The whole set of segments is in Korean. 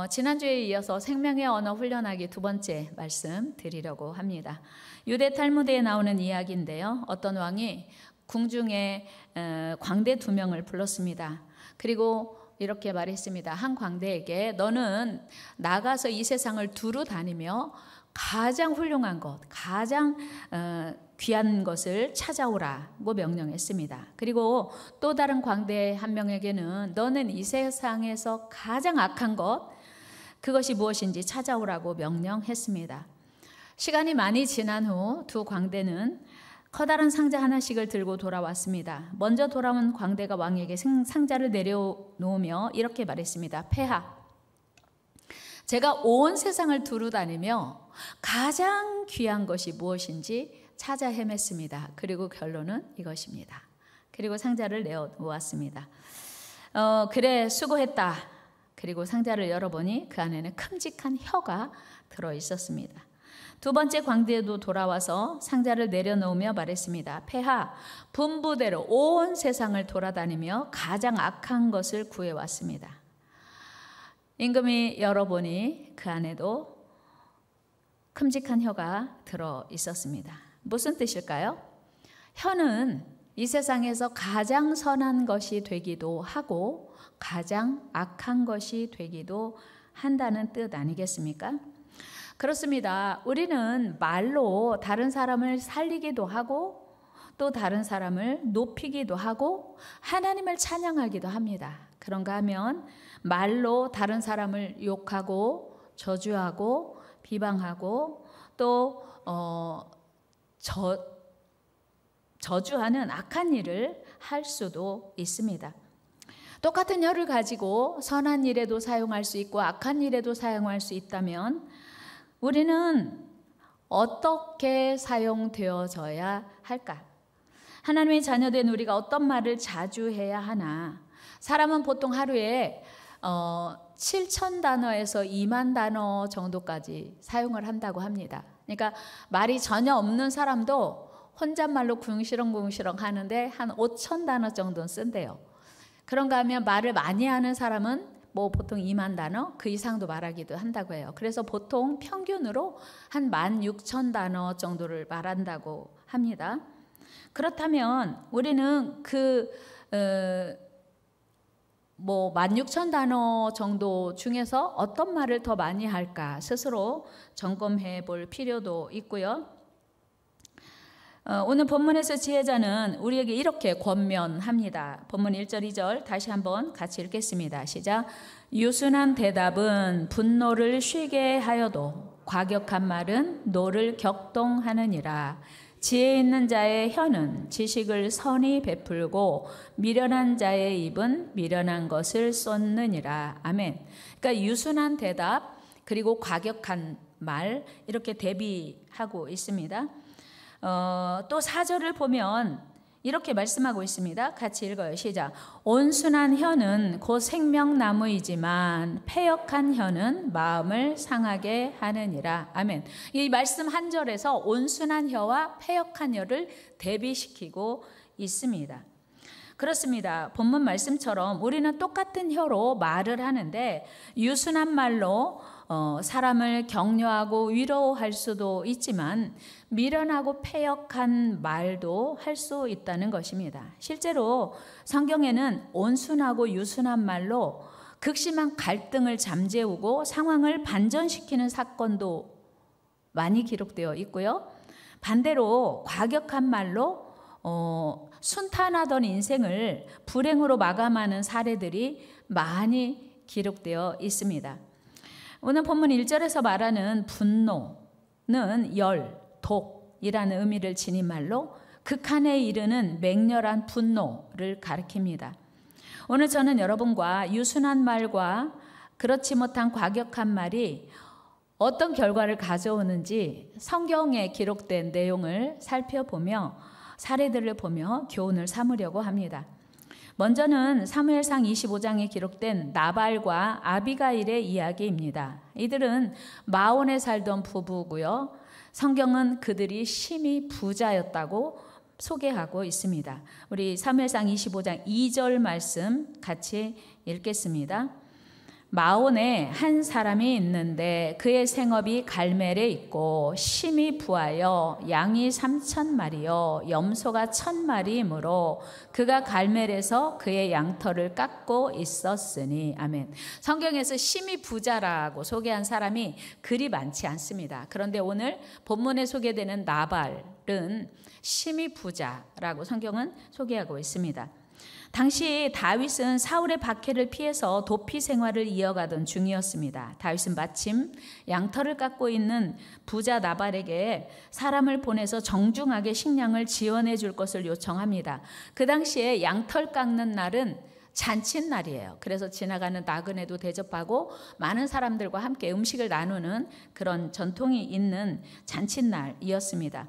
지난주에 이어서 생명의 언어 훈련하기 두 번째 말씀 드리려고 합니다. 유대 탈무드에 나오는 이야기인데요. 어떤 왕이 궁중에 광대 2명을 불렀습니다. 그리고 이렇게 말했습니다. 한 광대에게 너는 나가서 이 세상을 두루 다니며 가장 훌륭한 것, 가장 귀한 것을 찾아오라고 명령했습니다. 그리고 또 다른 광대 한 명에게는 너는 이 세상에서 가장 악한 것, 그것이 무엇인지 찾아오라고 명령했습니다. 시간이 많이 지난 후 두 광대는 커다란 상자 하나씩을 들고 돌아왔습니다. 먼저 돌아온 광대가 왕에게 상자를 내려놓으며 이렇게 말했습니다. 폐하, 제가 온 세상을 두루 다니며 가장 귀한 것이 무엇인지 찾아 헤맸습니다. 그리고 결론은 이것입니다. 그리고 상자를 내어놓았습니다. 그래, 수고했다. 그리고 상자를 열어보니 그 안에는 큼직한 혀가 들어있었습니다. 두 번째 광대도 돌아와서 상자를 내려놓으며 말했습니다. 폐하, 분부대로 온 세상을 돌아다니며 가장 악한 것을 구해왔습니다. 임금이 열어보니 그 안에도 큼직한 혀가 들어있었습니다. 무슨 뜻일까요? 혀는 이 세상에서 가장 선한 것이 되기도 하고 가장 악한 것이 되기도 한다는 뜻 아니겠습니까? 그렇습니다. 우리는 말로 다른 사람을 살리기도 하고 또 다른 사람을 높이기도 하고 하나님을 찬양하기도 합니다. 그런가 하면 말로 다른 사람을 욕하고 저주하고 비방하고 또 저주하는 악한 일을 할 수도 있습니다. 똑같은 혀를 가지고 선한 일에도 사용할 수 있고 악한 일에도 사용할 수 있다면 우리는 어떻게 사용되어져야 할까? 하나님의 자녀된 우리가 어떤 말을 자주 해야 하나? 사람은 보통 하루에 7,000단어에서 2만 단어 정도까지 사용을 한다고 합니다. 그러니까 말이 전혀 없는 사람도 혼잣말로 궁시렁궁시렁 하는데 한 5,000단어 정도는 쓴대요. 그런가 하면 말을 많이 하는 사람은 보통 2만 단어 그 이상도 말하기도 한다고 해요. 그래서 보통 평균으로 한 16,000단어 정도를 말한다고 합니다. 그렇다면 우리는 16,000단어 정도 중에서 어떤 말을 더 많이 할까 스스로 점검해 볼 필요도 있고요. 오늘 본문에서 지혜자는 우리에게 이렇게 권면합니다. 본문 1절 2절 다시 한번 같이 읽겠습니다. 시작. 유순한 대답은 분노를 쉬게 하여도 과격한 말은 노를 격동하느니라. 지혜 있는 자의 혀는 지식을 선히 베풀고 미련한 자의 입은 미련한 것을 쏟느니라. 아멘. 그러니까 유순한 대답 그리고 과격한 말 이렇게 대비하고 있습니다. 또 4절을 보면 이렇게 말씀하고 있습니다. 같이 읽어요. 시작. 온순한 혀는 곧 생명나무이지만 패역한 혀는 마음을 상하게 하느니라. 아멘. 이 말씀 한 절에서 온순한 혀와 패역한 혀를 대비시키고 있습니다. 그렇습니다. 본문 말씀처럼 우리는 똑같은 혀로 말을 하는데 유순한 말로 사람을 격려하고 위로할 수도 있지만 미련하고 패역한 말도 할 수 있다는 것입니다. 실제로 성경에는 온순하고 유순한 말로 극심한 갈등을 잠재우고 상황을 반전시키는 사건도 많이 기록되어 있고요. 반대로 과격한 말로 순탄하던 인생을 불행으로 마감하는 사례들이 많이 기록되어 있습니다. 오늘 본문 1절에서 말하는 분노는 열, 독이라는 의미를 지닌 말로 극한에 이르는 맹렬한 분노를 가리킵니다. 오늘 저는 여러분과 유순한 말과 그렇지 못한 과격한 말이 어떤 결과를 가져오는지 성경에 기록된 내용을 살펴보며 사례들을 보며 교훈을 삼으려고 합니다. 먼저는 사무엘상 25장에 기록된 나발과 아비가일의 이야기입니다. 이들은 마온에 살던 부부고요. 성경은 그들이 심히 부자였다고 소개하고 있습니다. 우리 사무엘상 25장 2절 말씀 같이 읽겠습니다. 마온에 한 사람이 있는데 그의 생업이 갈멜에 있고 심이 부하여 양이 3,000마리요 염소가 1,000마리이므로 그가 갈멜에서 그의 양털을 깎고 있었으니. 아멘. 성경에서 심이 부자라고 소개한 사람이 그리 많지 않습니다. 그런데 오늘 본문에 소개되는 나발은 심이 부자라고 성경은 소개하고 있습니다. 당시 다윗은 사울의 박해를 피해서 도피 생활을 이어가던 중이었습니다. 다윗은 마침 양털을 깎고 있는 부자 나발에게 사람을 보내서 정중하게 식량을 지원해 줄 것을 요청합니다. 그 당시에 양털 깎는 날은 잔칫날이에요. 그래서 지나가는 나그네도 대접하고 많은 사람들과 함께 음식을 나누는 그런 전통이 있는 잔칫날이었습니다.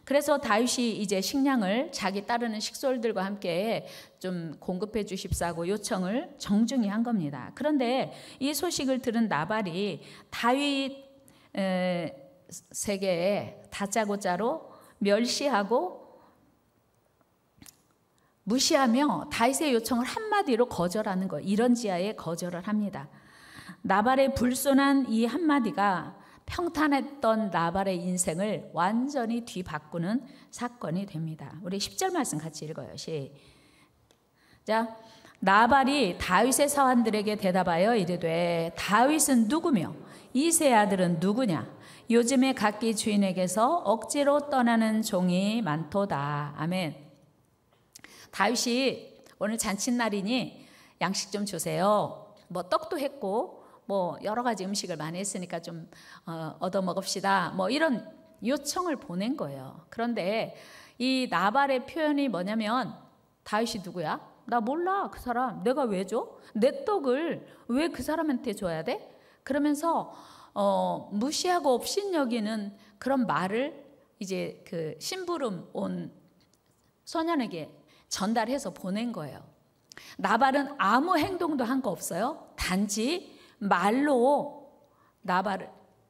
그래서 다윗이 이제 식량을 자기 따르는 식솔들과 함께 좀 공급해 주십사고 요청을 정중히 한 겁니다. 그런데 이 소식을 들은 나발이 다윗에게 다짜고짜로 멸시하고 무시하며 다윗의 요청을 한마디로 거절하는 것, 이런 지하에 거절을 합니다. 나발의 불손한 이 한마디가 평탄했던 나발의 인생을 완전히 뒤바꾸는 사건이 됩니다. 우리 10절 말씀 같이 읽어요. 시작. 나발이 다윗의 사환들에게 대답하여 이르되 다윗은 누구며 이새의 아들은 누구냐? 요즘에 각기 주인에게서 억지로 떠나는 종이 많도다. 아멘. 다윗이 오늘 잔칫날이니 양식 좀 주세요. 뭐 떡도 했고 뭐 여러 가지 음식을 많이 했으니까 좀 얻어 먹읍시다. 뭐 이런 요청을 보낸 거예요. 그런데 이 나발의 표현이 뭐냐면 다윗이 누구야? 나 몰라. 그 사람 내가 왜 줘? 내 떡을 왜 그 사람한테 줘야 돼? 그러면서 무시하고 업신여기는 그런 말을 이제 그 심부름 온 소년에게 전달해서 보낸 거예요. 나발은 아무 행동도 한 거 없어요. 단지 말로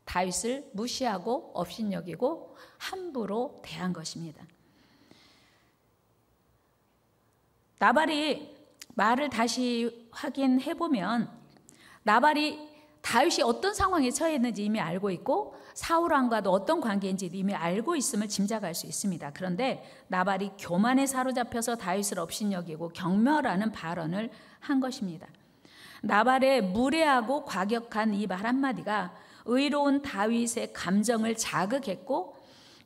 다윗을 무시하고 업신여기고 함부로 대한 것입니다. 나발이 말을 다시 확인해 보면 나발이 다윗이 어떤 상황에 처해 있는지 이미 알고 있고 사울 왕과도 어떤 관계인지 이미 알고 있음을 짐작할 수 있습니다. 그런데 나발이 교만에 사로잡혀서 다윗을 업신여기고 경멸하는 발언을 한 것입니다. 나발의 무례하고 과격한 이 말 한마디가 의로운 다윗의 감정을 자극했고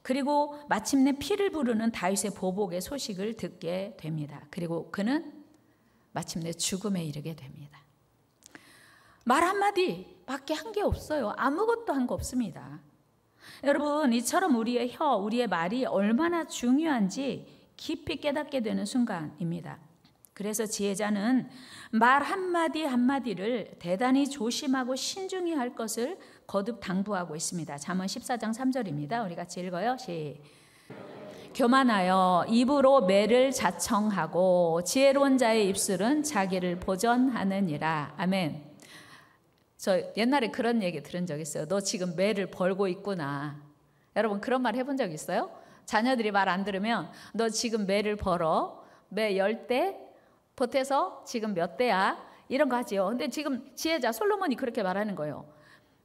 그리고 마침내 피를 부르는 다윗의 보복의 소식을 듣게 됩니다. 그리고 그는 마침내 죽음에 이르게 됩니다. 말 한마디밖에 한 게 없어요. 아무것도 한 거 없습니다. 여러분, 이처럼 우리의 우리의 말이 얼마나 중요한지 깊이 깨닫게 되는 순간입니다. 그래서 지혜자는 말 한마디 한마디를 대단히 조심하고 신중히 할 것을 거듭 당부하고 있습니다. 잠언 14장 3절입니다. 우리 같이 읽어요. 교만하여 입으로 매를 자청하고 지혜로운 자의 입술은 자기를 보전하느니라. 아멘. 저 옛날에 그런 얘기 들은 적 있어요. 너 지금 매를 벌고 있구나. 여러분 그런 말 해본 적 있어요? 자녀들이 말 안 들으면 너 지금 매를 벌어. 매 10대 보태서 지금 몇 대야? 이런 거 하지요. 근데 지금 지혜자 솔로몬이 그렇게 말하는 거예요.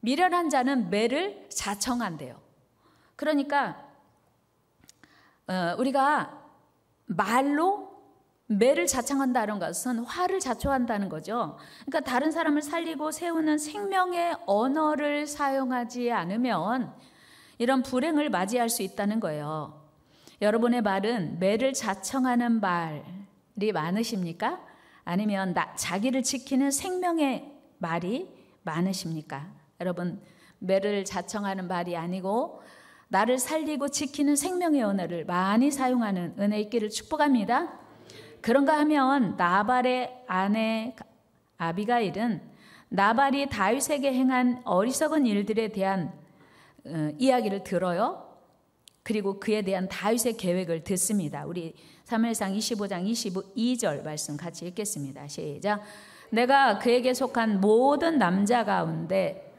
미련한 자는 매를 자청한대요. 그러니까 우리가 말로 매를 자청한다는 것은 화를 자초한다는 거죠. 그러니까 다른 사람을 살리고 세우는 생명의 언어를 사용하지 않으면 이런 불행을 맞이할 수 있다는 거예요. 여러분의 말은 매를 자청하는 말이 많으십니까? 아니면 자기를 지키는 생명의 말이 많으십니까? 여러분, 매를 자청하는 말이 아니고 나를 살리고 지키는 생명의 언어를 많이 사용하는 은혜 있기를 축복합니다. 그런가 하면 나발의 아내 아비가일은 나발이 다윗에게 행한 어리석은 일들에 대한 이야기를 들어요. 그리고 그에 대한 다윗의 계획을 듣습니다. 우리 사무엘상 25장 22절 말씀 같이 읽겠습니다. 시작. 내가 그에게 속한 모든 남자 가운데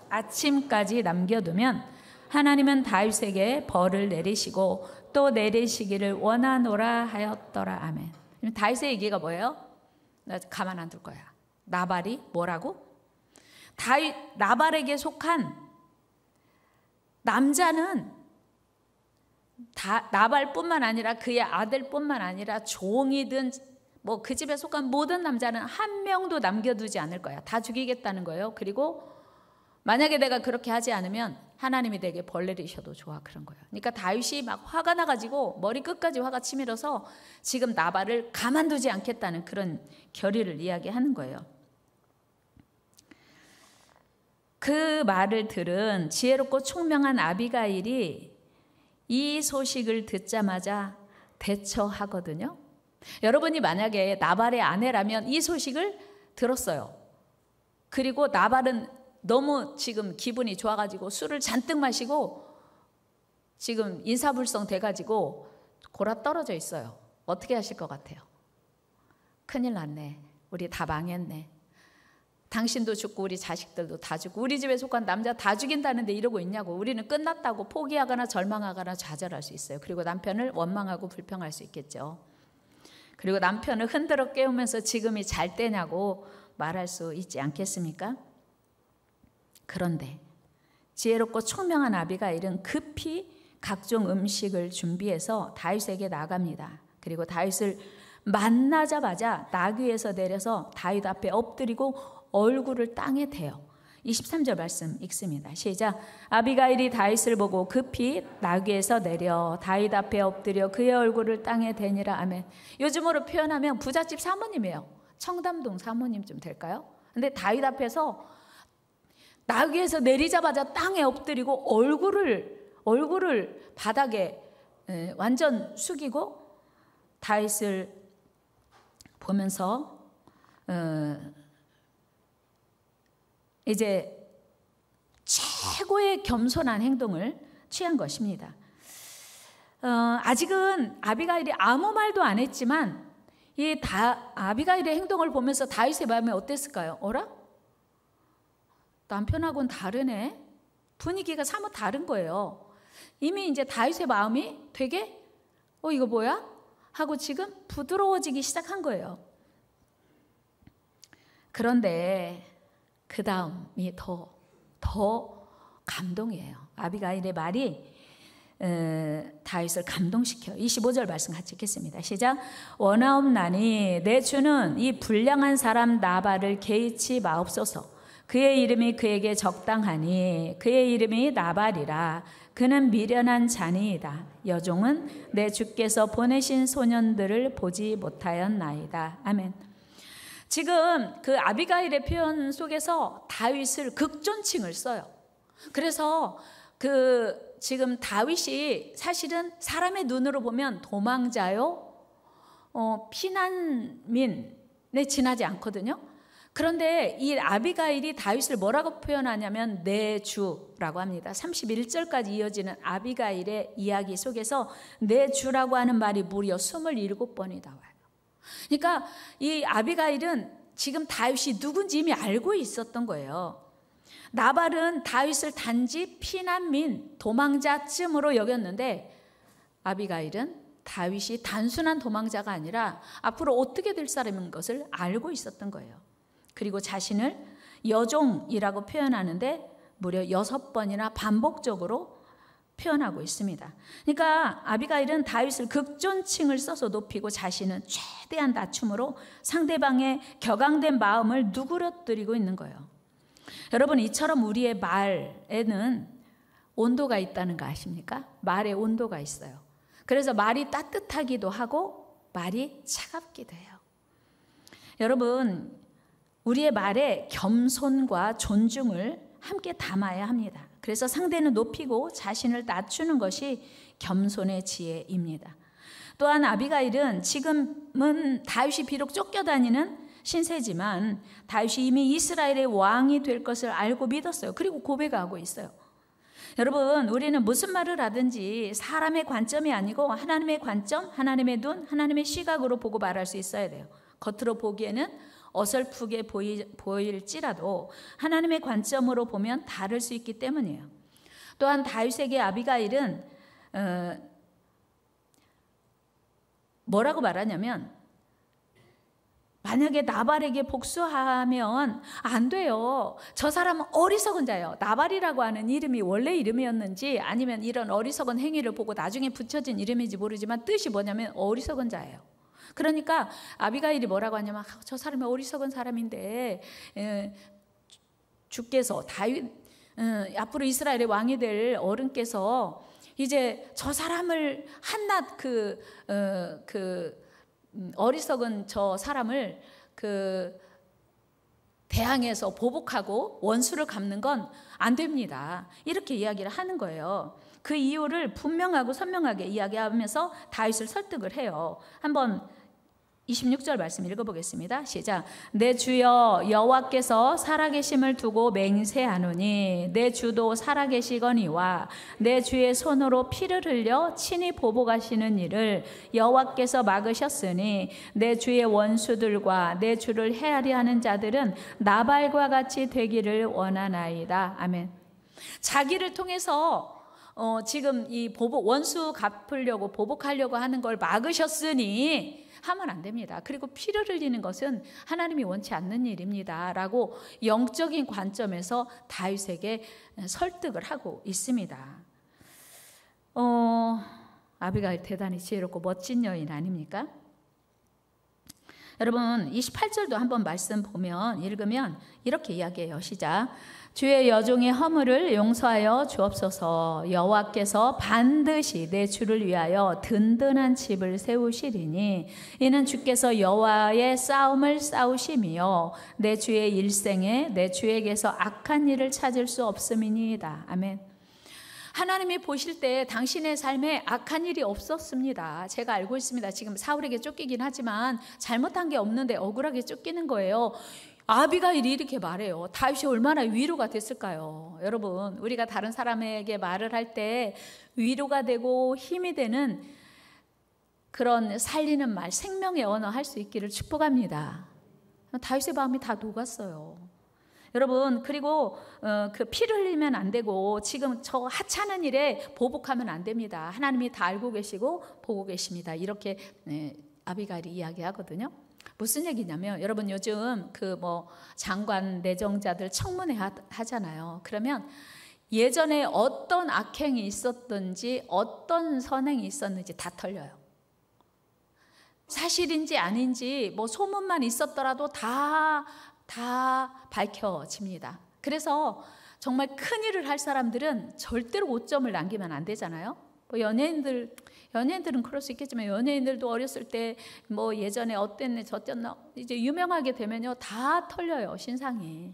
아침까지 남겨두면 하나님은 다윗에게 벌을 내리시고 또 내리시기를 원하노라 하였더라. 아멘. 다윗의 얘기가 뭐예요? 나 가만 안 둘 거야. 나발이 뭐라고? 나발에게 속한 남자는 나발뿐만 아니라 그의 아들뿐만 아니라 종이든 뭐 그 집에 속한 모든 남자는 한 명도 남겨두지 않을 거야. 다 죽이겠다는 거예요. 그리고 만약에 내가 그렇게 하지 않으면 하나님이 내게 벌 내리셔도 좋아, 그런 거예요. 그러니까 다윗이 막 화가 나가지고 머리 끝까지 화가 치밀어서 지금 나발을 가만두지 않겠다는 그런 결의를 이야기하는 거예요. 그 말을 들은 지혜롭고 총명한 아비가일이 이 소식을 듣자마자 대처하거든요. 여러분이 만약에 나발의 아내라면 이 소식을 들었어요. 그리고 나발은 너무 지금 기분이 좋아가지고 술을 잔뜩 마시고 지금 인사불성 돼가지고 골아 떨어져 있어요. 어떻게 하실 것 같아요? 큰일 났네. 우리 다 망했네. 당신도 죽고 우리 자식들도 다 죽고 우리 집에 속한 남자 다 죽인다는데 이러고 있냐고. 우리는 끝났다고 포기하거나 절망하거나 좌절할 수 있어요. 그리고 남편을 원망하고 불평할 수 있겠죠. 그리고 남편을 흔들어 깨우면서 지금이 잘 때냐고 말할 수 있지 않겠습니까? 그런데 지혜롭고 총명한 아비가일은 급히 각종 음식을 준비해서 다윗에게 나갑니다. 그리고 다윗을 만나자마자 나귀에서 내려서 다윗 앞에 엎드리고 얼굴을 땅에 대요. 23절 말씀 읽습니다. 시작. 아비가일이 다윗을 보고 급히 나귀에서 내려 다윗 앞에 엎드려 그의 얼굴을 땅에 대니라. 아멘. 요즘으로 표현하면 부잣집 사모님이에요. 청담동 사모님쯤 될까요? 근데 다윗 앞에서 나귀에서 내리자마자 땅에 엎드리고 얼굴을 바닥에 완전 숙이고 다윗을 보면서 이제 최고의 겸손한 행동을 취한 것입니다. 아직은 아비가일이 아무 말도 안 했지만 아비가일의 행동을 보면서 다윗의 마음이 어땠을까요? 어라? 남편하고는 다르네. 분위기가 사뭇 다른 거예요. 이미 이제 다윗의 마음이 되게 이거 뭐야? 하고 지금 부드러워지기 시작한 거예요. 그런데 그 다음이 더 감동이에요. 아비가일의 말이 다윗을 감동시켜요. 25절 말씀 같이 읽겠습니다. 시작. 원하옵나니 내 주는 이 불량한 사람 나발을 개의치 마옵소서. 그의 이름이 그에게 적당하니 그의 이름이 나발이라. 그는 미련한 자니이다. 여종은 내 주께서 보내신 소년들을 보지 못하였나이다. 아멘. 지금 그 아비가일의 표현 속에서 다윗을 극존칭을 써요. 그래서 지금 다윗이 사실은 사람의 눈으로 보면 도망자요, 피난민에 지나지 않거든요. 그런데 이 아비가일이 다윗을 뭐라고 표현하냐면 내 주라고 합니다. 31절까지 이어지는 아비가일의 이야기 속에서 내 주라고 하는 말이 무려 27번이 나와요. 그러니까 이 아비가일은 지금 다윗이 누군지 이미 알고 있었던 거예요. 나발은 다윗을 단지 피난민, 도망자쯤으로 여겼는데 아비가일은 다윗이 단순한 도망자가 아니라 앞으로 어떻게 될 사람인 것을 알고 있었던 거예요. 그리고 자신을 여종이라고 표현하는데 무려 6번이나 반복적으로 표현하고 있습니다. 그러니까 아비가일은 다윗을 극존칭을 써서 높이고 자신은 최대한 낮춤으로 상대방의 격앙된 마음을 누그러뜨리고 있는 거예요. 여러분, 이처럼 우리의 말에는 온도가 있다는 거 아십니까? 말에 온도가 있어요. 그래서 말이 따뜻하기도 하고 말이 차갑기도 해요. 여러분, 우리의 말에 겸손과 존중을 함께 담아야 합니다. 그래서 상대는 높이고 자신을 낮추는 것이 겸손의 지혜입니다. 또한 아비가일은 지금은 다윗이 비록 쫓겨다니는 신세지만 다윗이 이미 이스라엘의 왕이 될 것을 알고 믿었어요. 그리고 고백하고 있어요. 여러분, 우리는 무슨 말을 하든지 사람의 관점이 아니고 하나님의 관점, 하나님의 눈, 하나님의 시각으로 보고 말할 수 있어야 돼요. 겉으로 보기에는 어설프게 보일지라도 하나님의 관점으로 보면 다를 수 있기 때문이에요. 또한 다윗에게 아비가일은 뭐라고 말하냐면 만약에 나발에게 복수하면 안 돼요. 저 사람은 어리석은 자예요. 나발이라고 하는 이름이 원래 이름이었는지 아니면 이런 어리석은 행위를 보고 나중에 붙여진 이름인지 모르지만 뜻이 뭐냐면 어리석은 자예요. 그러니까 아비가일이 뭐라고 하냐면 저 사람이 어리석은 사람인데 주께서 다윗 앞으로 이스라엘의 왕이 될 어른께서 이제 저 사람을 한낱 어리석은 저 사람을 대항해서 보복하고 원수를 갚는 건 안 됩니다. 이렇게 이야기를 하는 거예요. 그 이유를 분명하고 선명하게 이야기하면서 다윗을 설득을 해요. 한번 26절 말씀 읽어보겠습니다. 시작. 내 주여 여호와께서 살아계심을 두고 맹세하노니 내 주도 살아계시거니와 내 주의 손으로 피를 흘려 친히 보복하시는 일을 여호와께서 막으셨으니 내 주의 원수들과 내 주를 헤아리 하는 자들은 나발과 같이 되기를 원하나이다. 아멘. 자기를 통해서 지금 이 원수 갚으려고 보복하려고 하는 걸 막으셨으니 하면 안 됩니다. 그리고 피를 흘리는 것은 하나님이 원치 않는 일입니다. 라고 영적인 관점에서 다윗에게 설득을 하고 있습니다. 아비가일 대단히 지혜롭고 멋진 여인 아닙니까? 여러분 28절도 한번 말씀 보면 읽으면 이렇게 이야기해요. 시작. 주의 여종의 허물을 용서하여 주옵소서. 여호와께서 반드시 내 주를 위하여 든든한 집을 세우시리니 이는 주께서 여호와의 싸움을 싸우심이요 내 주의 일생에 내 주에게서 악한 일을 찾을 수 없음이니이다. 아멘. 하나님이 보실 때 당신의 삶에 악한 일이 없었습니다. 제가 알고 있습니다. 지금 사울에게 쫓기긴 하지만 잘못한 게 없는데 억울하게 쫓기는 거예요. 아비가일이 이렇게 말해요. 다윗이 얼마나 위로가 됐을까요? 여러분, 우리가 다른 사람에게 말을 할 때 위로가 되고 힘이 되는 그런 살리는 말, 생명의 언어 할 수 있기를 축복합니다. 다윗의 마음이 다 녹았어요. 여러분, 그리고 그 피를 흘리면 안 되고 지금 저 하찮은 일에 보복하면 안 됩니다. 하나님이 다 알고 계시고 보고 계십니다. 이렇게 아비가일이 이야기하거든요. 무슨 얘기냐면 여러분 요즘 장관 내정자들 청문회 하잖아요. 그러면 예전에 어떤 악행이 있었든지 어떤 선행이 있었는지 다 털려요. 사실인지 아닌지 소문만 있었더라도 다 밝혀집니다. 그래서 정말 큰일을 할 사람들은 절대로 오점을 남기면 안 되잖아요. 연예인들은 그럴 수 있겠지만 연예인들도 어렸을 때 예전에 어땠네 저땠나 이제 유명하게 되면요 다 털려요. 신상이.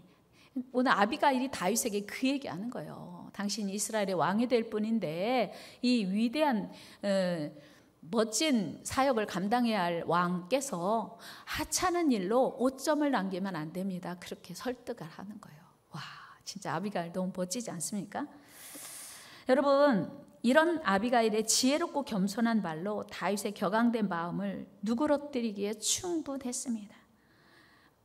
오늘 아비가일이 다윗에게 그 얘기하는 거예요. 당신이 이스라엘의 왕이 될 뿐인데 이 위대한 멋진 사역을 감당해야 할 왕께서 하찮은 일로 오점을 남기면 안 됩니다. 그렇게 설득을 하는 거예요. 와, 진짜 아비가일 너무 멋지지 않습니까? 여러분, 이런 아비가일의 지혜롭고 겸손한 말로 다윗의 격앙된 마음을 누그러뜨리기에 충분했습니다.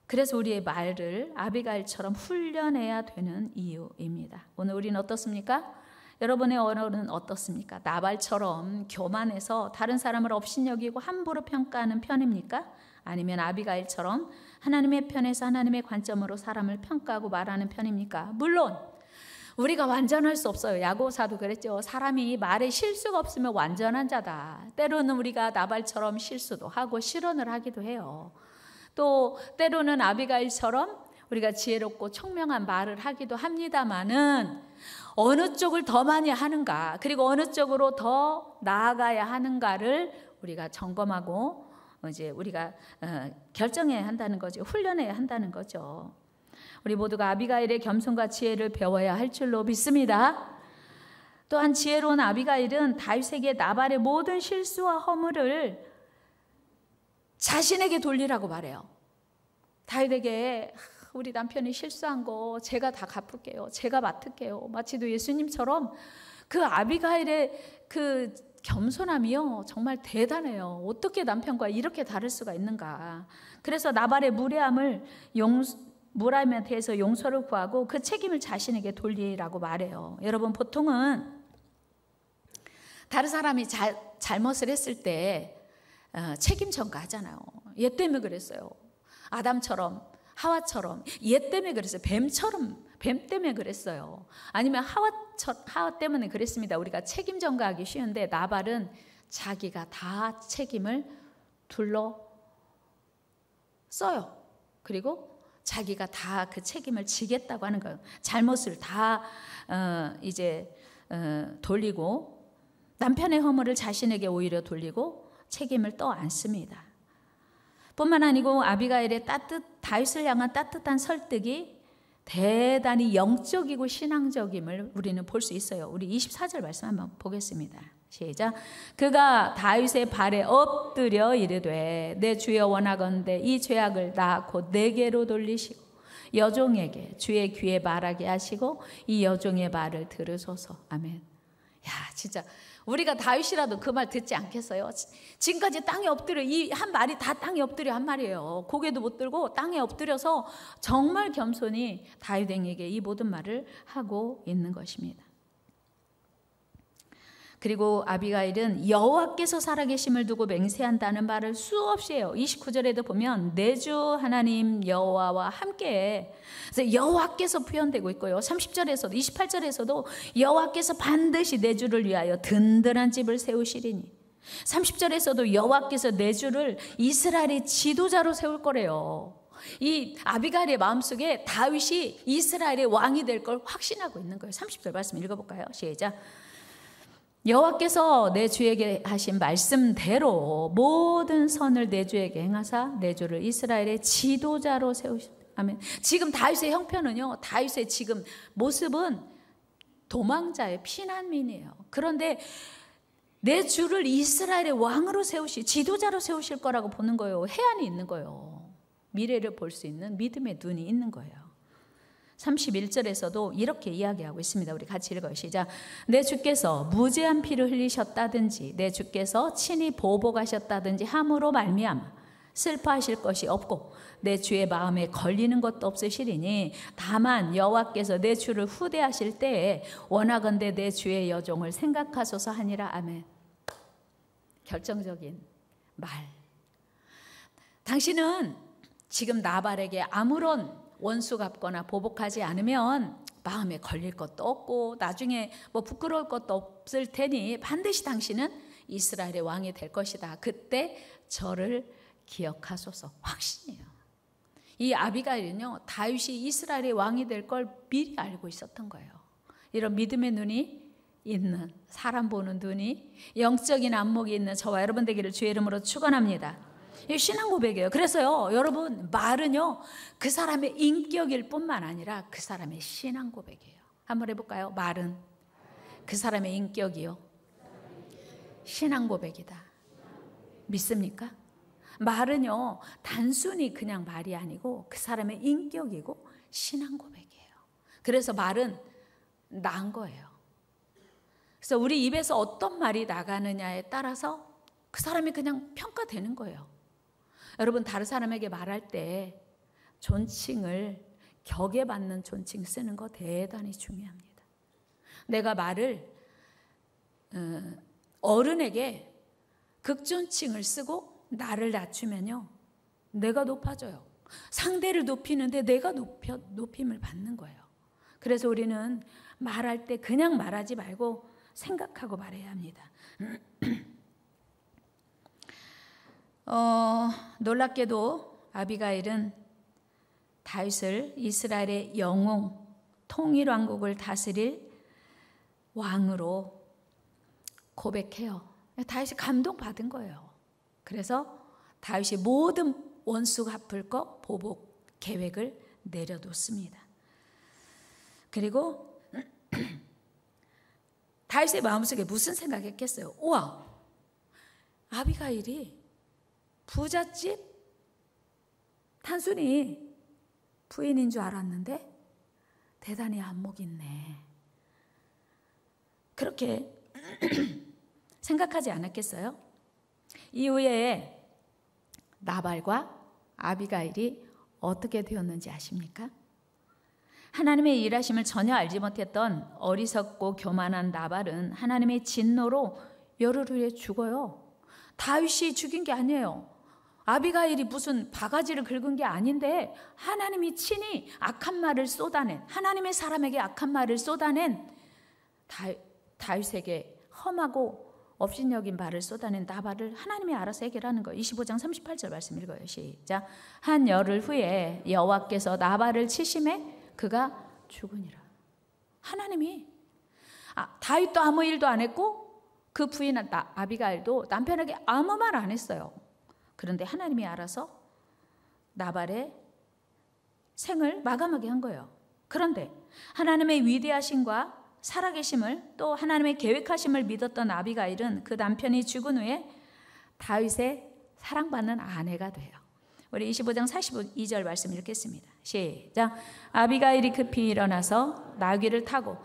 그래서 우리의 말을 아비가일처럼 훈련해야 되는 이유입니다. 오늘 우리는 어떻습니까? 여러분의 언어는 어떻습니까? 나발처럼 교만해서 다른 사람을 업신여기고 함부로 평가하는 편입니까? 아니면 아비가일처럼 하나님의 편에서 하나님의 관점으로 사람을 평가하고 말하는 편입니까? 물론 우리가 완전할 수 없어요. 야고사도 그랬죠. 사람이 말에 실수가 없으면 완전한 자다. 때로는 우리가 나발처럼 실수도 하고 실언을 하기도 해요. 또 때로는 아비가일처럼 우리가 지혜롭고 총명한 말을 하기도 합니다마는 어느 쪽을 더 많이 하는가, 그리고 어느 쪽으로 더 나아가야 하는가를 우리가 점검하고 이제 우리가 결정해야 한다는 거죠. 훈련해야 한다는 거죠. 우리 모두가 아비가일의 겸손과 지혜를 배워야 할 줄로 믿습니다. 또한 지혜로운 아비가일은 다윗에게 나발의 모든 실수와 허물을 자신에게 돌리라고 말해요. 다윗에게 우리 남편이 실수한 거 제가 다 갚을게요. 제가 맡을게요. 마치도 예수님처럼 그 아비가일의 그 겸손함이요 정말 대단해요. 어떻게 남편과 이렇게 다를 수가 있는가. 그래서 나발의 무람에 대해서 용서를 구하고 그 책임을 자신에게 돌리라고 말해요. 여러분, 보통은 다른 사람이 잘못을 했을 때 책임 전가하잖아요. 얘 때문에 그랬어요. 아담처럼, 하와처럼. 얘 때문에 그랬어요. 뱀 때문에 그랬어요. 아니면 하와 때문에 그랬습니다. 우리가 책임 전가하기 쉬운데 나발은 자기가 다 책임을 써요. 그리고 자기가 다 그 책임을 지겠다고 하는 거예요. 잘못을 다 돌리고, 남편의 허물을 자신에게 오히려 돌리고 책임을 떠안습니다. 뿐만 아니고 아비가일의 다윗을 향한 따뜻한 설득이 대단히 영적이고 신앙적임을 우리는 볼 수 있어요. 우리 24절 말씀 한번 보겠습니다. 시작. 그가 다윗의 발에 엎드려 이르되 내 주여 원하건대 이 죄악을 다 곧 내게로 돌리시고 여종에게 주의 귀에 말하게 하시고 이 여종의 말을 들으소서. 아멘. 야, 진짜 우리가 다윗이라도 그 말 듣지 않겠어요? 지금까지 땅에 엎드려, 이 한 말이 다 땅에 엎드려 한 말이에요. 고개도 못 들고 땅에 엎드려서 정말 겸손히 다윗에게 이 모든 말을 하고 있는 것입니다. 그리고 아비가일은 여호와께서 살아계심을 두고 맹세한다는 말을 수없이 해요. 29절에도 보면 내 주 하나님 여호와와 함께, 그래서 여호와께서 표현되고 있고요. 30절에서도 28절에서도 여호와께서 반드시 내 주를 위하여 든든한 집을 세우시리니, 30절에서도 여호와께서 내 주를 이스라엘의 지도자로 세울 거래요. 이 아비가일의 마음속에 다윗이 이스라엘의 왕이 될 걸 확신하고 있는 거예요. 30절 말씀 읽어볼까요? 시작. 여호와께서 내 주에게 하신 말씀대로 모든 선을 내 주에게 행하사 내 주를 이스라엘의 지도자로 세우셨다. 아멘. 지금 다윗의 형편은요, 다윗의 지금 모습은 도망자의 피난민이에요. 그런데 내 주를 이스라엘의 왕으로 지도자로 세우실 거라고 보는 거예요. 해안이 있는 거예요. 미래를 볼 수 있는 믿음의 눈이 있는 거예요. 31절에서도 이렇게 이야기하고 있습니다. 우리 같이 읽어요. 시작. 내 주께서 무죄한 피를 흘리셨다든지 내 주께서 친히 보복하셨다든지 함으로 말미암아 슬퍼하실 것이 없고 내 주의 마음에 걸리는 것도 없으시리니 다만 여호와께서 내 주를 후대하실 때에 원하건대 내 주의 여종을 생각하소서 하니라. 아멘. 결정적인 말. 당신은 지금 나발에게 아무런 원수 갚거나 보복하지 않으면 마음에 걸릴 것도 없고 나중에 뭐 부끄러울 것도 없을 테니 반드시 당신은 이스라엘의 왕이 될 것이다. 그때 저를 기억하소서. 확신이에요. 이 아비가일은요, 다윗이 이스라엘의 왕이 될 걸 미리 알고 있었던 거예요. 이런 믿음의 눈이 있는, 사람 보는 눈이, 영적인 안목이 있는 저와 여러분 되기를 주의 이름으로 축원합니다. 이 신앙 고백이에요. 그래서요, 여러분, 말은요, 그 사람의 인격일 뿐만 아니라 그 사람의 신앙 고백이에요. 한번 해볼까요? 말은 그 사람의 인격이요, 신앙 고백이다. 믿습니까? 말은요, 단순히 그냥 말이 아니고 그 사람의 인격이고 신앙 고백이에요. 그래서 말은 나은 거예요. 그래서 우리 입에서 어떤 말이 나가느냐에 따라서 그 사람이 그냥 평가되는 거예요. 여러분, 다른 사람에게 말할 때 존칭을, 격에 받는 존칭 쓰는 거 대단히 중요합니다. 내가 말을 어른에게 극존칭을 쓰고 나를 낮추면요, 내가 높아져요. 상대를 높이는데 내가 높임을 받는 거예요. 그래서 우리는 말할 때 그냥 말하지 말고 생각하고 말해야 합니다. 놀랍게도 아비가일은 다윗을 이스라엘의 영웅, 통일 왕국을 다스릴 왕으로 고백해요. 다윗이 감동받은 거예요. 그래서 다윗이 모든 원수 갚을 거 보복 계획을 내려놓습니다. 그리고 다윗의 마음속에 무슨 생각했겠어요? 우와, 아비가일이 부잣집 단순히 부인인 줄 알았는데 대단히 안목이 있네. 그렇게 생각하지 않았겠어요? 이후에 나발과 아비가일이 어떻게 되었는지 아십니까? 하나님의 일하심을 전혀 알지 못했던 어리석고 교만한 나발은 하나님의 진노로 열흘 후에 죽어요. 다윗이 죽인 게 아니에요. 아비가일이 무슨 바가지를 긁은 게 아닌데 하나님이 친히 악한 말을 쏟아낸, 하나님의 사람에게 악한 말을 쏟아낸 다윗에게 험하고 업신여긴 말을 쏟아낸 나발을 하나님이 알아서 해결하는 거예요. 25장 38절 말씀 읽어요. 시작. 한 열흘 후에 여호와께서 나발을 치심에 그가 죽으니라. 하나님이 다윗도 아무 일도 안 했고 그 부인 아비가일도 남편에게 아무 말 안 했어요. 그런데 하나님이 알아서 나발의 생을 마감하게 한 거예요. 그런데 하나님의 위대하심과 살아계심을 또 하나님의 계획하심을 믿었던 아비가일은 그 남편이 죽은 후에 다윗의 사랑받는 아내가 돼요. 우리 25장 42절 말씀 읽겠습니다. 시작. 아비가일이 급히 일어나서 나귀를 타고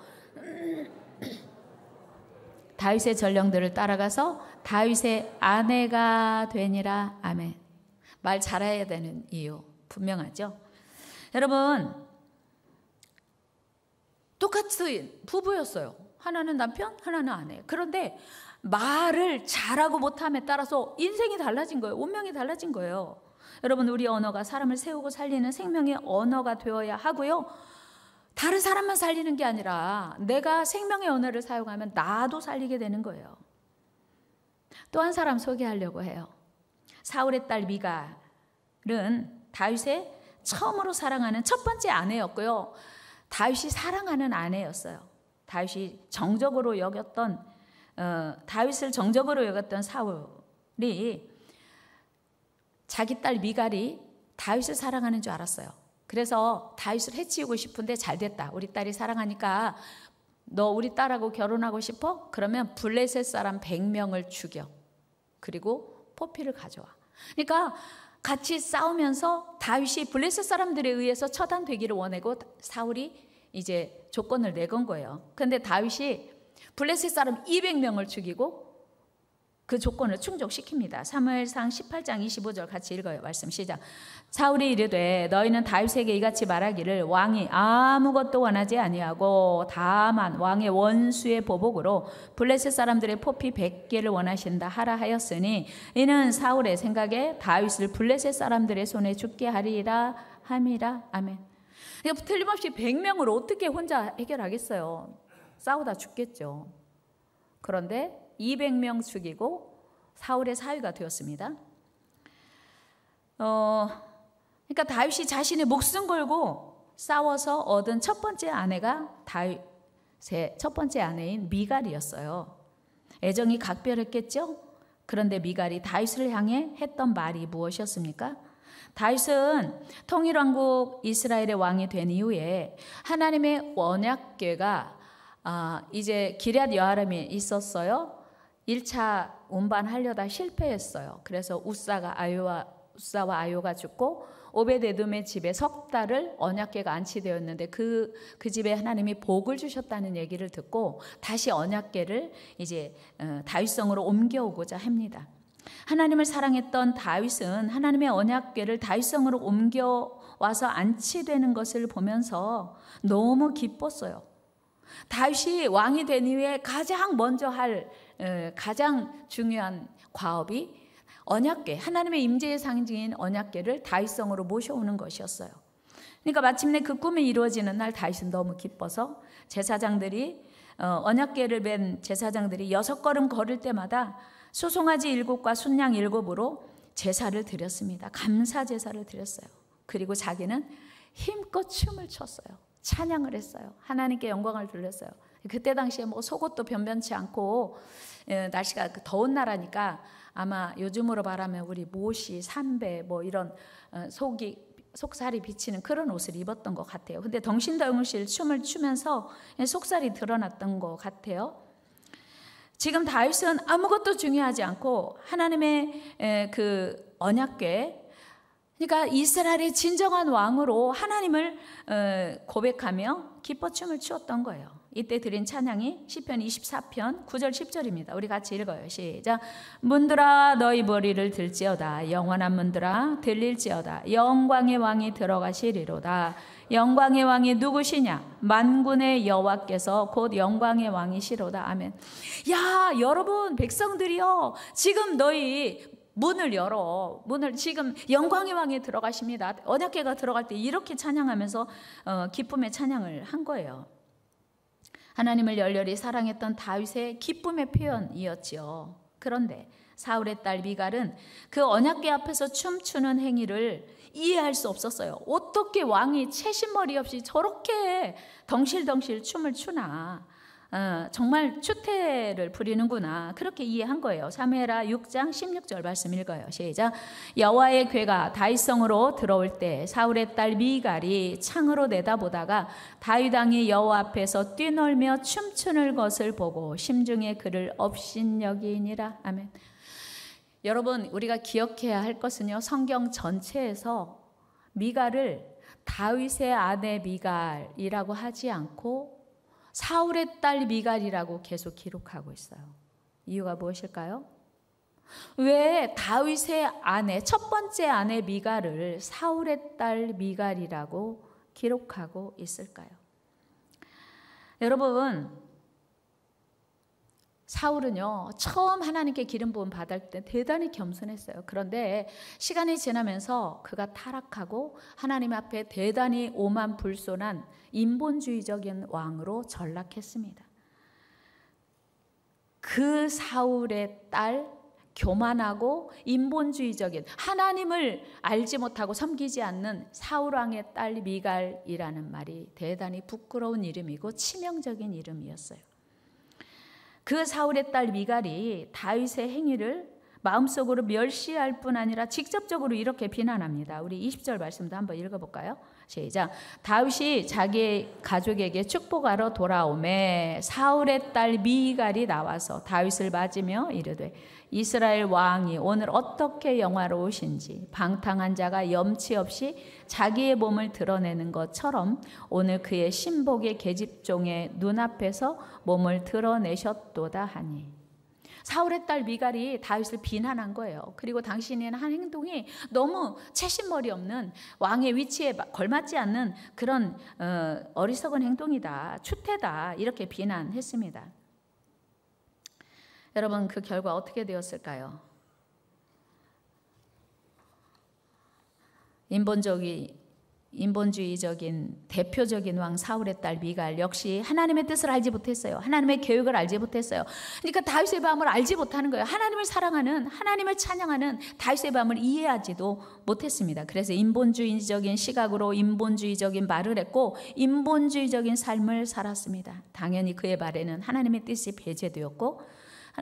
다윗의 전령들을 따라가서 다윗의 아내가 되니라. 아멘. 말 잘해야 되는 이유 분명하죠. 여러분, 똑같이 부부였어요. 하나는 남편, 하나는 아내. 그런데 말을 잘하고 못함에 따라서 인생이 달라진 거예요. 운명이 달라진 거예요. 여러분, 우리 언어가 사람을 세우고 살리는 생명의 언어가 되어야 하고요. 다른 사람만 살리는 게 아니라 내가 생명의 언어를 사용하면 나도 살리게 되는 거예요. 또 한 사람 소개하려고 해요. 사울의 딸 미갈은 다윗의 처음으로 사랑하는 첫 번째 아내였고요. 다윗이 사랑하는 아내였어요. 다윗을 정적으로 여겼던 사울이 자기 딸 미갈이 다윗을 사랑하는 줄 알았어요. 그래서 다윗을 해치우고 싶은데 잘 됐다. 우리 딸이 사랑하니까 너 우리 딸하고 결혼하고 싶어? 그러면 블레셋 사람 100명을 죽여. 그리고 포피를 가져와. 그러니까 같이 싸우면서 다윗이 블레셋 사람들에 의해서 처단되기를 원하고 사울이 이제 조건을 내건 거예요. 그런데 다윗이 블레셋 사람 200명을 죽이고 그 조건을 충족시킵니다. 사무엘상 18장 25절 같이 읽어요. 말씀 시작. 사울이 이르되 너희는 다윗에게 이같이 말하기를 왕이 아무것도 원하지 아니하고 다만 왕의 원수의 보복으로 블레셋 사람들의 포피 100개를 원하신다 하라 하였으니 이는 사울의 생각에 다윗을 블레셋 사람들의 손에 죽게 하리라 함이라. 아멘. 틀림없이 100명을 어떻게 혼자 해결하겠어요. 싸우다 죽겠죠. 그런데 200명 죽이고 사울의 사위가 되었습니다. 그러니까 다윗이 자신의 목숨 걸고 싸워서 얻은 첫 번째 아내가 다윗의 첫 번째 아내인 미갈이었어요. 애정이 각별했겠죠? 그런데 미갈이 다윗을 향해 했던 말이 무엇이었습니까? 다윗은 통일왕국 이스라엘의 왕이 된 이후에 하나님의 언약궤가 이제 기럇 여아람에 있었어요. 1차 운반하려다 실패했어요. 그래서 우사와 아요가 죽고 오베데돔의 집에 석 달을 언약궤가 안치되었는데 그 집에 하나님이 복을 주셨다는 얘기를 듣고 다시 언약궤를 이제 다윗성으로 옮겨오고자 합니다. 하나님을 사랑했던 다윗은 하나님의 언약궤를 다윗성으로 옮겨와서 안치되는 것을 보면서 너무 기뻤어요. 다윗이 왕이 된 이후에 가장 먼저 할 가장 중요한 과업이 언약궤, 하나님의 임재의 상징인 언약궤를 다윗성으로 모셔오는 것이었어요. 그러니까 마침내 그 꿈이 이루어지는 날 다윗은 너무 기뻐서 제사장들이 언약궤를 맨 제사장들이 6걸음 걸을 때마다 소송아지 7과 순양 7으로 제사를 드렸습니다. 감사 제사를 드렸어요. 그리고 자기는 힘껏 춤을 췄어요. 찬양을 했어요. 하나님께 영광을 돌렸어요. 그때 당시에 뭐 속옷도 변변치 않고 날씨가 더운 나라니까 아마 요즘으로 말하면 우리 모시, 삼배 뭐 이런 속살이 비치는 그런 옷을 입었던 것 같아요. 근데 덩신덩실 춤을 추면서 속살이 드러났던 것 같아요. 지금 다윗은 아무것도 중요하지 않고 하나님의 그 언약궤, 그러니까 이스라엘의 진정한 왕으로 하나님을 고백하며 기뻐 춤을 추었던 거예요. 이때 드린 찬양이 시편 24편 9절 10절입니다. 우리 같이 읽어요. 시작. 문들아 너희 머리를 들지어다. 영원한 문들아 들릴지어다. 영광의 왕이 들어가시리로다. 영광의 왕이 누구시냐? 만군의 여호와께서 곧 영광의 왕이시로다. 아멘. 야, 여러분 백성들이여, 지금 너희 문을 열어. 문을 지금 영광의 왕이 들어가십니다. 언약궤가 들어갈 때 이렇게 찬양하면서 기쁨의 찬양을 한 거예요. 하나님을 열렬히 사랑했던 다윗의 기쁨의 표현이었지요. 그런데 사울의 딸 미갈은 그 언약궤 앞에서 춤추는 행위를 이해할 수 없었어요. 어떻게 왕이 채신머리 없이 저렇게 덩실덩실 춤을 추나. 정말 추태를 부리는구나. 그렇게 이해한 거예요. 사무엘하 6장 16절 말씀 읽어요. 시작. 여호와의 궤가 다윗성으로 들어올 때 사울의 딸 미갈이 창으로 내다보다가 다윗 왕이 여호와 앞에서 뛰놀며 춤추는 것을 보고 심중에 그를 업신여기니라. 아멘. 여러분, 우리가 기억해야 할 것은요, 성경 전체에서 미갈을 다윗의 아내 미갈이라고 하지 않고 사울의 딸 미갈이라고 계속 기록하고 있어요. 이유가 무엇일까요? 왜 다윗의 아내, 첫 번째 아내 미갈을 사울의 딸 미갈이라고 기록하고 있을까요? 여러분, 사울은요, 처음 하나님께 기름 부음 받을 때 대단히 겸손했어요. 그런데 시간이 지나면서 그가 타락하고 하나님 앞에 대단히 오만불손한 인본주의적인 왕으로 전락했습니다. 그 사울의 딸, 교만하고 인본주의적인, 하나님을 알지 못하고 섬기지 않는 사울 왕의 딸 미갈이라는 말이 대단히 부끄러운 이름이고 치명적인 이름이었어요. 그 사울의 딸 미갈이 다윗의 행위를 마음속으로 멸시할 뿐 아니라 직접적으로 이렇게 비난합니다. 우리 20절 말씀도 한번 읽어볼까요? 시작. 다윗이 자기 가족에게 축복하러 돌아오매 사울의 딸 미갈이 나와서 다윗을 맞으며 이르되 이스라엘 왕이 오늘 어떻게 영화로우신지 방탕한 자가 염치 없이 자기의 몸을 드러내는 것처럼 오늘 그의 신복의 계집종의 눈앞에서 몸을 드러내셨도다 하니. 사울의 딸 미갈이 다윗을 비난한 거예요. 그리고 당신이 한 행동이 너무 채신머리 없는, 왕의 위치에 걸맞지 않는 그런 어리석은 행동이다, 추태다, 이렇게 비난했습니다. 여러분, 그 결과 어떻게 되었을까요? 인본주의적인 대표적인 왕 사울의 딸 미갈 역시 하나님의 뜻을 알지 못했어요. 하나님의 계획을 알지 못했어요. 그러니까 다윗의 마음을 알지 못하는 거예요. 하나님을 사랑하는, 하나님을 찬양하는 다윗의 마음을 이해하지도 못했습니다. 그래서 인본주의적인 시각으로 인본주의적인 말을 했고 인본주의적인 삶을 살았습니다. 당연히 그의 말에는 하나님의 뜻이 배제되었고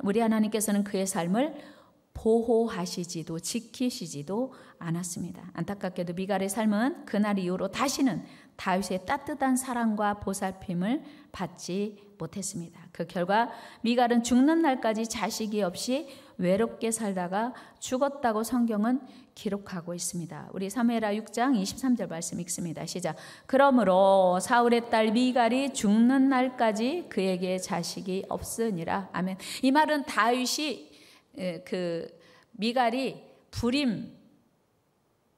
우리 하나님께서는 그의 삶을 보호하시지도 지키시지도 않았습니다. 안타깝게도 미갈의 삶은 그날 이후로 다시는 다윗의 따뜻한 사랑과 보살핌을 받지 못했습니다. 그 결과 미갈은 죽는 날까지 자식이 없이 외롭게 살다가 죽었다고 성경은 기록하고 있습니다. 우리 사무엘하 6장 23절 말씀 읽습니다. 시작. 그러므로 사울의 딸 미갈이 죽는 날까지 그에게 자식이 없으니라. 아멘. 이 말은 다윗이 미갈이 불임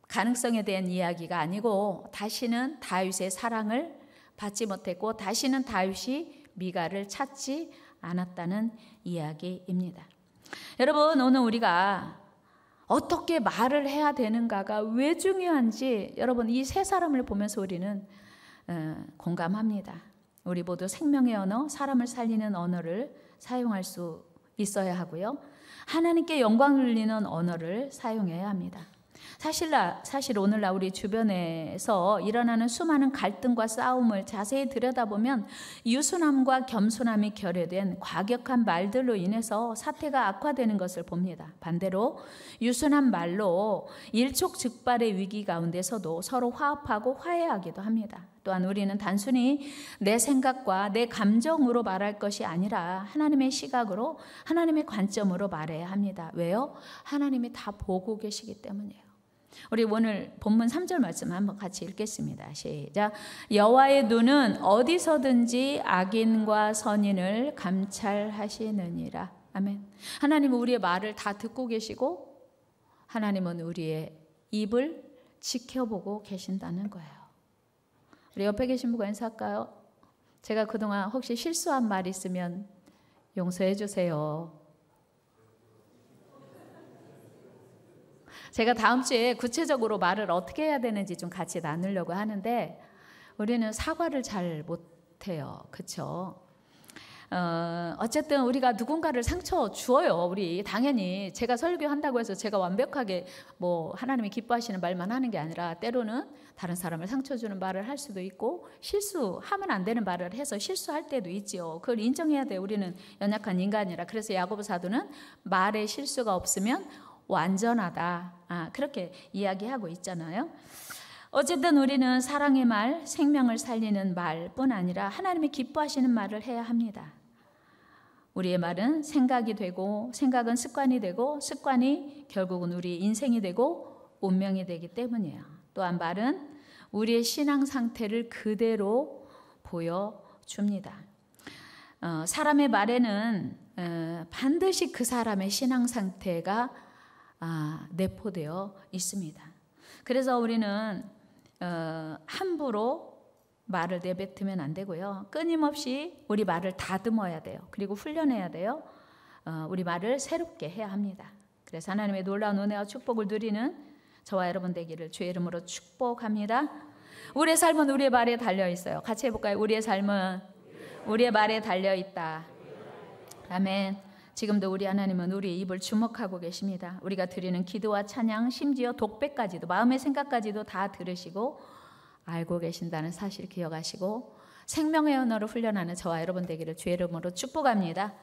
가능성에 대한 이야기가 아니고 다시는 다윗의 사랑을 받지 못했고 다시는 다윗이 미갈을 찾지 않았다는 이야기입니다. 여러분, 오늘 우리가 어떻게 말을 해야 되는가가 왜 중요한지 여러분 이 세 사람을 보면서 우리는 공감합니다. 우리 모두 생명의 언어, 사람을 살리는 언어를 사용할 수 있어야 하고요. 하나님께 영광을 돌리는 언어를 사용해야 합니다. 사실 오늘날 우리 주변에서 일어나는 수많은 갈등과 싸움을 자세히 들여다보면 유순함과 겸손함이 결여된 과격한 말들로 인해서 사태가 악화되는 것을 봅니다. 반대로 유순한 말로 일촉즉발의 위기 가운데서도 서로 화합하고 화해하기도 합니다. 또한 우리는 단순히 내 생각과 내 감정으로 말할 것이 아니라 하나님의 시각으로, 하나님의 관점으로 말해야 합니다. 왜요? 하나님이 다 보고 계시기 때문이에요. 우리 오늘 본문 3절 말씀 한번 같이 읽겠습니다. 시작. 여호와의 눈은 어디서든지 악인과 선인을 감찰하시느니라. 아멘. 하나님은 우리의 말을 다 듣고 계시고 하나님은 우리의 입을 지켜보고 계신다는 거예요. 우리 옆에 계신 분과 인사할까요? 제가 그동안 혹시 실수한 말 있으면 용서해 주세요. 제가 다음 주에 구체적으로 말을 어떻게 해야 되는지 좀 같이 나누려고 하는데 우리는 사과를 잘 못해요. 그렇죠? 어쨌든 우리가 누군가를 상처 주어요. 우리 당연히 제가 설교한다고 해서 제가 완벽하게 뭐 하나님이 기뻐하시는 말만 하는 게 아니라 때로는 다른 사람을 상처 주는 말을 할 수도 있고 실수하면 안 되는 말을 해서 실수할 때도 있지요. 그걸 인정해야 돼요. 우리는 연약한 인간이라. 그래서 야고보 사도는 말에 실수가 없으면 완전하다. 그렇게 이야기하고 있잖아요. 어쨌든 우리는 사랑의 말, 생명을 살리는 말뿐 아니라 하나님이 기뻐하시는 말을 해야 합니다. 우리의 말은 생각이 되고 생각은 습관이 되고 습관이 결국은 우리 인생이 되고 운명이 되기 때문이에요. 또한 말은 우리의 신앙 상태를 그대로 보여줍니다. 사람의 말에는 반드시 그 사람의 신앙 상태가 내포되어 있습니다. 그래서 우리는 함부로 말을 내뱉으면 안 되고요. 끊임없이 우리 말을 다듬어야 돼요. 그리고 훈련해야 돼요. 우리 말을 새롭게 해야 합니다. 그래서 하나님의 놀라운 은혜와 축복을 누리는 저와 여러분 되기를 주의 이름으로 축복합니다. 우리의 삶은 우리의 말에 달려있어요. 같이 해볼까요? 우리의 삶은 우리의 말에 달려있다. 아멘. 지금도 우리 하나님은 우리의 입을 주목하고 계십니다. 우리가 드리는 기도와 찬양, 심지어 독배까지도, 마음의 생각까지도 다 들으시고 알고 계신다는 사실 기억하시고 생명의 언어로 훈련하는 저와 여러분 되기를 주의 이름으로 축복합니다.